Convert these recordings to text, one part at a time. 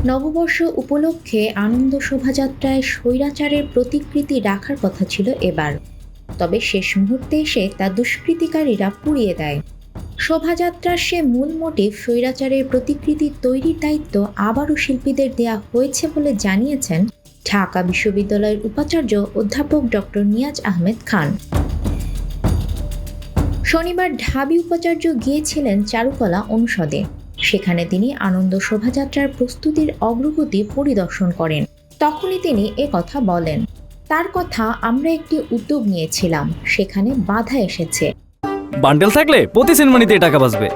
নববর্ষ উপলক্ষে আনন্দ শোভাযাত্রায় স্বৈরাচারের প্রতিকৃতি রাখার কথা ছিল এবার, তবে শেষ মুহূর্তে এসে তা দুষ্কৃতিকারীরা পুড়িয়ে দেয়। শোভাযাত্রার সে মূল মোটিভ স্বৈরাচারের প্রতিকৃতি তৈরির দায়িত্ব আবারও শিল্পীদের দেয়া হয়েছে বলে জানিয়েছেন ঢাকা বিশ্ববিদ্যালয়ের উপাচার্য অধ্যাপক ডক্টর নিয়াজ আহমেদ খান। শনিবার ঢাবি উপাচার্য গিয়েছিলেন চারুকলা অনুষদে। সেখানে তিনি আনন্দ শোভাযাত্রার প্রস্তুতির অগ্রগতি পরিদর্শন করেন। তখনই তিনি কথা বলেন, তার কথা, আমরা একটি উদ্যোগ নিয়েছিলাম, সেখানে বাধা এসেছে। বান্ডেল থাকলে প্রতি সেনমানিতে টাকা বাঁচবে।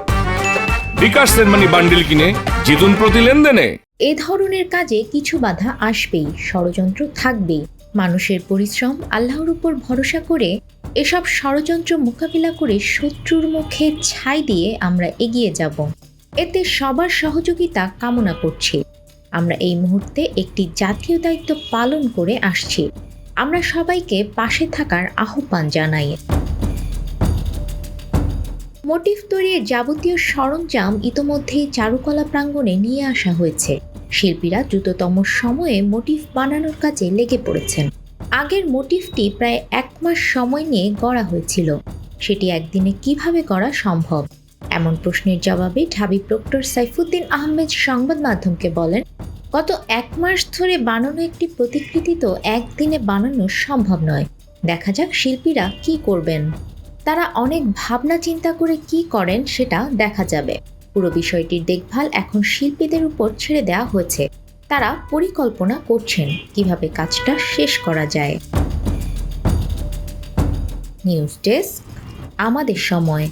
বিকাশ সেনমানি বান্ডেল কিনে জিতুন প্রতি লেনদেনে। এ ধরনের কাজে কিছু বাধা আসবেই, ষড়যন্ত্র থাকবেই। মানুষের পরিশ্রম, আল্লাহর উপর ভরসা করে এসব ষড়যন্ত্র মোকাবিলা করে শত্রুর মুখে ছাই দিয়ে আমরা এগিয়ে যাব। এতে সবার সহযোগিতা কামনা করছি। আমরা এই মুহূর্তে একটি জাতীয় দায়িত্ব পালন করে আসছি। আমরা সবাইকে পাশে থাকার আহ্বান জানাই। মোটিভ তৈরির যাবতীয় সরঞ্জাম ইতোমধ্যেই চারুকলা প্রাঙ্গণে নিয়ে আসা হয়েছে। শিল্পীরা দ্রুততম সময়ে মোটিভ বানানোর কাজে লেগে পড়েছেন। আগের মোটিভটি প্রায় 1 মাস সময় নিয়ে গড়া হয়েছিল। সেটি একদিনে কিভাবে করা সম্ভব? এমন প্রশ্নের জবাবে ঢাবি প্রক্টর সাইফুদ্দিন আহমেদ সংবাদ মাধ্যমকে বলেন, গত 1 মাস ধরে বানানো একটি প্রতিকৃতি তো একদিনে বানানো সম্ভব নয়। দেখা যাক শিল্পীরা কি করবেন। তারা অনেক ভাবনা চিন্তা করে কি করেন সেটা দেখা যাবে। পুরো বিষয়টির দেখভাল এখন শিল্পীদের উপর ছেড়ে দেওয়া হয়েছে। তারা পরিকল্পনা করছেন কিভাবে কাজটা শেষ করা যায়। নিউজ ডেস্ক, আমাদের সময়।